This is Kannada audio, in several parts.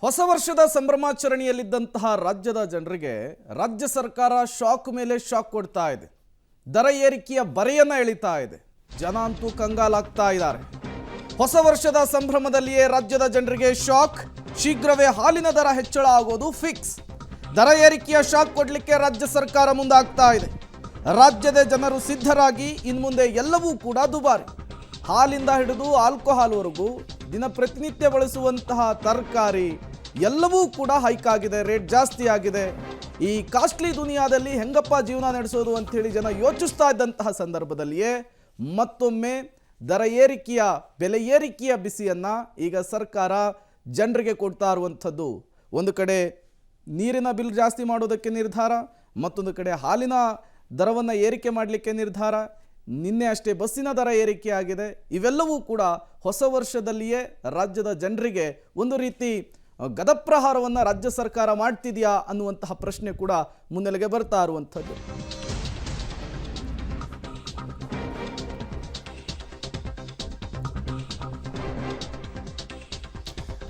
ಹೊಸ ವರ್ಷದ ಸಂಭ್ರಮಾಚರಣೆಯಲ್ಲಿದ್ದಂತಹ ರಾಜ್ಯದ ಜನರಿಗೆ ರಾಜ್ಯ ಸರ್ಕಾರ ಶಾಕ್ ಮೇಲೆ ಶಾಕ್ ಕೊಡ್ತಾ ಇದೆ. ದರ ಏರಿಕೆಯ ಬರೆಯನ್ನ ಎಳಿತಾ ಇದೆ. ಜನ ಅಂತೂ ಕಂಗಾಲಾಗ್ತಾ ಇದ್ದಾರೆ. ಹೊಸ ವರ್ಷದ ಸಂಭ್ರಮದಲ್ಲಿಯೇ ರಾಜ್ಯದ ಜನರಿಗೆ ಶಾಕ್. ಶೀಘ್ರವೇ ಹಾಲಿನ ದರ ಹೆಚ್ಚಳ ಆಗೋದು ಫಿಕ್ಸ್. ದರ ಏರಿಕೆಯ ಶಾಕ್ ಕೊಡಲಿಕ್ಕೆ ರಾಜ್ಯ ಸರ್ಕಾರ ಮುಂದಾಗ್ತಾ ಇದೆ. ರಾಜ್ಯದ ಜನರು ಸಿದ್ಧರಾಗಿ ಇನ್ಮುಂದೆ ಎಲ್ಲವೂ ಕೂಡ ದುಬಾರಿ. ಹಾಲಿಂದ ಹಿಡಿದು ಆಲ್ಕೋಹಾಲ್ವರೆಗೂ ದಿನಪ್ರತಿನಿತ್ಯ ಬಳಸುವಂತಹ ತರಕಾರಿ ಎಲ್ಲವೂ ಕೂಡ ಹೈಕ್ ಆಗಿದೆ, ರೇಟ್ ಜಾಸ್ತಿ ಆಗಿದೆ. ಈ ಕಾಸ್ಟ್ಲಿ ದುನಿಯಾದಲ್ಲಿ ಹೆಂಗಪ್ಪ ಜೀವನ ನಡೆಸೋದು ಅಂಥೇಳಿ ಜನ ಯೋಚಿಸ್ತಾ ಇದ್ದಂತಹ ಸಂದರ್ಭದಲ್ಲಿಯೇ ಮತ್ತೊಮ್ಮೆ ದರ ಏರಿಕೆಯ ಬೆಲೆ ಏರಿಕೆಯ ಬಿಸಿಯನ್ನು ಈಗ ಸರ್ಕಾರ ಜನರಿಗೆ ಕೊಡ್ತಾ ಇರುವಂಥದ್ದು. ಒಂದು ಕಡೆ ನೀರಿನ ಬಿಲ್ ಜಾಸ್ತಿ ಮಾಡೋದಕ್ಕೆ ನಿರ್ಧಾರ, ಮತ್ತೊಂದು ಕಡೆ ಹಾಲಿನ ದರವನ್ನು ಏರಿಕೆ ಮಾಡಲಿಕ್ಕೆ ನಿರ್ಧಾರ. ನಿನ್ನೆ ಅಷ್ಟೇ ಬಸ್ಸಿನ ದರ ಏರಿಕೆ ಆಗಿದೆ. ಇವೆಲ್ಲವೂ ಕೂಡ ಹೊಸ ವರ್ಷದಲ್ಲಿಯೇ ರಾಜ್ಯದ ಜನರಿಗೆ ಒಂದು ರೀತಿ ಗದಪ್ರಹಾರವನ್ನು ರಾಜ್ಯ ಸರ್ಕಾರ ಮಾಡ್ತಿದೆಯಾ ಅನ್ನುವಂತಹ ಪ್ರಶ್ನೆ ಕೂಡ ಮುನ್ನೆಲೆಗೆ ಬರ್ತಾ ಇರುವಂಥದ್ದು.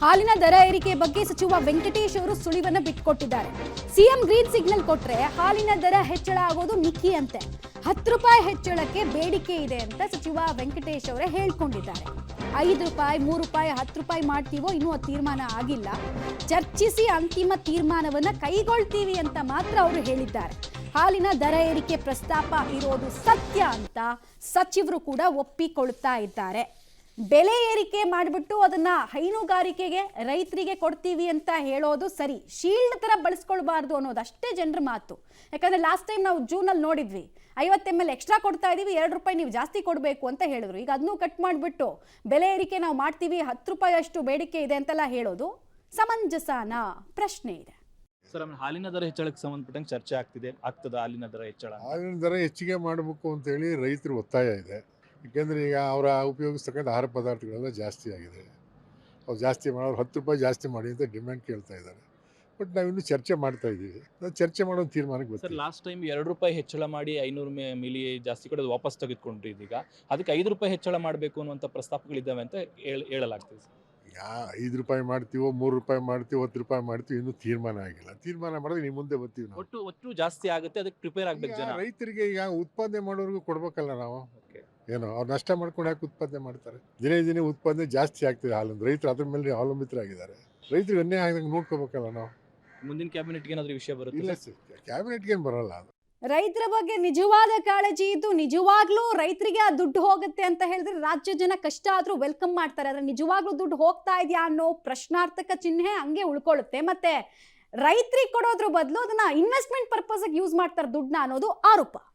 ಹಾಲಿನ ದರ ಏರಿಕೆ ಬಗ್ಗೆ ಸಚಿವ ವೆಂಕಟೇಶ್ ಅವರು ಸುಳಿವನ್ನ ಬಿಟ್ಕೊಟ್ಟಿದ್ದಾರೆ. ಸಿಎಂ ಗ್ರೀನ್ ಸಿಗ್ನಲ್ ಕೊಟ್ರೆ ಹಾಲಿನ ದರ ಹೆಚ್ಚಳ ಆಗೋದು ಮಿಕ್ಕಿ ಅಂತೆ. 10 ರೂಪಾಯಿ ಹೆಚ್ಚಳಕ್ಕೆ ಬೇಡಿಕೆ ಇದೆ ಅಂತ ಸಚಿವ ವೆಂಕಟೇಶ್ ಅವರೇ ಹೇಳ್ಕೊಂಡಿದ್ದಾರೆ. 5 ರೂಪಾಯಿ 3 ರೂಪಾಯಿ 10 ರೂಪಾಯಿ ಮಾಡ್ತೀವೋ ಇನ್ನೂ ತೀರ್ಮಾನ ಆಗಿಲ್ಲ. ಚರ್ಚಿಸಿ ಅಂತಿಮ ತೀರ್ಮಾನವನ್ನ ಕೈಗೊಳ್ತೀವಿ ಅಂತ ಮಾತ್ರ ಅವರು ಹೇಳಿದ್ದಾರೆ. ಹಾಲಿನ ದರ ಏರಿಕೆ ಪ್ರಸ್ತಾಪ ಇರೋದು ಸತ್ಯ ಅಂತ ಸಚಿವರು ಕೂಡ ಒಪ್ಪಿಕೊಳ್ತಾ ಇದ್ದಾರೆ. ಬೆಲೆ ಏರಿಕೆ ಮಾಡಿಬಿಟ್ಟು ಅದನ್ನ ಹೈನುಗಾರಿಕೆಗೆ ರೈತರಿಗೆ ಕೊಡ್ತೀವಿ ಅಂತ ಹೇಳೋದು ಸರಿ, ಶೀಲ್ಡ್ ತರ ಬಳಸ್ಕೊಳ್ಬಾರ್ದು ಅನ್ನೋದು ಅಷ್ಟೇ ಜನರ ಮಾತು. ಯಾಕಂದ್ರೆ ಲಾಸ್ಟ್ ಟೈಮ್ ನಾವು ಜೂನಲ್ಲಿ ನೋಡಿದ್ವಿ, 50 ml ಎಕ್ಸ್ಟ್ರಾ ಕೊಡ್ತಾ ಇದೀವಿ, 2 ರೂಪಾಯಿ ನೀವು ಜಾಸ್ತಿ ಕೊಡಬೇಕು ಅಂತ ಹೇಳಿದ್ರು. ಈಗ ಅದನ್ನು ಕಟ್ ಮಾಡಿಬಿಟ್ಟು ಬೆಲೆ ಏರಿಕೆ ನಾವು ಮಾಡ್ತೀವಿ, 10 ರೂಪಾಯಿ ಅಷ್ಟು ಬೇಡಿಕೆ ಇದೆ ಅಂತೆಲ್ಲ ಹೇಳೋದು ಸಮಂಜಸನ ಪ್ರಶ್ನೆ ಇದೆ. ಸರ್, ಹಾಲಿನ ದರ ಹೆಚ್ಚಳಕ್ಕೆ ಸಂಬಂಧಪಟ್ಟಂಗೆ ಚರ್ಚೆ ಆಗ್ತದ ಹಾಲಿನ ದರ ಹೆಚ್ಚಳ? ಹಾಲಿನ ದರ ಹೆಚ್ಚಿಗೆ ಮಾಡಬೇಕು ಅಂತೇಳಿ ರೈತರ ಒತ್ತಾಯ ಇದೆ. ಏಕೆಂದರೆ ಈಗ ಅವರ ಉಪಯೋಗಿಸ್ತಕ್ಕಂಥ ಆಹಾರ ಪದಾರ್ಥಗಳೆಲ್ಲ ಜಾಸ್ತಿ ಆಗಿದೆ. ಅವ್ರು ಜಾಸ್ತಿ ಮಾಡೋರು 10 ರೂಪಾಯಿ ಜಾಸ್ತಿ ಮಾಡಿ ಅಂತ ಡಿಮ್ಯಾಂಡ್ ಕೇಳ್ತಾ ಇದ್ದಾರೆ. ಬಟ್ ನಾವಿನ್ನೂ ಚರ್ಚೆ ಮಾಡ್ತಾ ಇದ್ದೀವಿ. ನಾವು ಚರ್ಚೆ ಮಾಡೋ ತೀರ್ಮಾನಕ್ಕೆ ಸರ್, ಬರ್ತೀವಿ. ಲಾಸ್ಟ್ ಟೈಮ್ 2 ರೂಪಾಯಿ ಹೆಚ್ಚಳ ಮಾಡಿ 500 ಮಿಲಿ ಜಾಸ್ತಿ ಕೊಡೋದು ವಾಪಸ್ ತೆಗೆದುಕೊಂಡ್ರಿ. ಈಗ ಅದಕ್ಕೆ 5 ರೂಪಾಯಿ ಹೆಚ್ಚಳ ಮಾಡಬೇಕು ಅನ್ನುವಂಥ ಪ್ರಸ್ತಾಪಗಳಿದ್ದಾವೆ ಅಂತ ಹೇಳಲಾಗ್ತದೆ. ಈಗ 5 ರೂಪಾಯಿ ಮಾಡ್ತೀವೋ 3 ರೂಪಾಯಿ ಮಾಡ್ತೀವೋ 10 ರೂಪಾಯಿ ಮಾಡ್ತೀವಿ, ಇನ್ನೂ ತೀರ್ಮಾನ ಆಗಿಲ್ಲ. ತೀರ್ಮಾನ ಮಾಡಿದ್ರೆ ನೀವು ಮುಂದೆ ಬರ್ತೀವಿ. ನಾವು ಒಟ್ಟು ಜಾಸ್ತಿ ಆಗುತ್ತೆ, ಅದಕ್ಕೆ ಪ್ರಿಪೇರ್ ಆಗ್ಬೇಕು ಜನ. ರೈತರಿಗೆ ಈಗ ಉತ್ಪಾದನೆ ಮಾಡೋರಿಗೂ ಕೊಡ್ಬೇಕಲ್ಲ ನಾವು. ಏನೋ ಅವ್ರು ನಷ್ಟ ಮಾಡ್ಕೊಂಡು ಯಾಕೆ ಉತ್ಪಾದನೆ ಮಾಡ್ತಾರೆ? ದಿನೇ ದಿನೇ ಉತ್ಪಾದನೆ ಜಾಸ್ತಿ ಆಗ್ತಿದೆ ಹಾಲಿಂದ. ರೈತರು ಅದ್ರ ಮೇಲೆ ಅವಲಂಬಿತರಾಗಿದ್ದಾರೆ. ರೈತರಿಗೆ ಅನ್ಯಾಯ ಆಗದಂಗೆ ನೋಡ್ಕೋಬೇಕಲ್ಲ ನಾವು. ಮುಂದಿನ ಕ್ಯಾಬಿನೆಟ್ಗೆ ಏನಾದರೂ ವಿಷಯ ಬರುತ್ತೆ? ಇಲ್ಲ ಸರ್, ಕ್ಯಾಬಿನೆಟ್ಗೆ ಏನು ಬರೋಲ್ಲ ಅದು. ರೈತರ ಬಗ್ಗೆ ನಿಜವಾದ ಕಾಳಜಿ ಇದ್ದು ನಿಜವಾಗ್ಲೂ ರೈತರಿಗೆ ಆ ದುಡ್ಡು ಹೋಗುತ್ತೆ ಅಂತ ಹೇಳಿದ್ರೆ ರಾಜ್ಯ ಜನ ಕಷ್ಟ ಆದ್ರೂ ವೆಲ್ಕಮ್ ಮಾಡ್ತಾರೆ. ಆದ್ರೆ ನಿಜವಾಗ್ಲೂ ದುಡ್ಡು ಹೋಗ್ತಾ ಇದೆಯಾ ಅನ್ನೋ ಪ್ರಶ್ನಾರ್ಥಕ ಚಿಹ್ನೆ ಹಂಗೆ ಉಳ್ಕೊಳ್ಳುತ್ತೆ. ಮತ್ತೆ ರೈತರಿಗೆ ಕೊಡೋದ್ರ ಬದಲು ಅದನ್ನ ಇನ್ವೆಸ್ಟ್ಮೆಂಟ್ ಪರ್ಪಸ್ ಯೂಸ್ ಮಾಡ್ತಾರೆ ದುಡ್ಡನ್ನ ಅನ್ನೋದು ಆರೋಪ.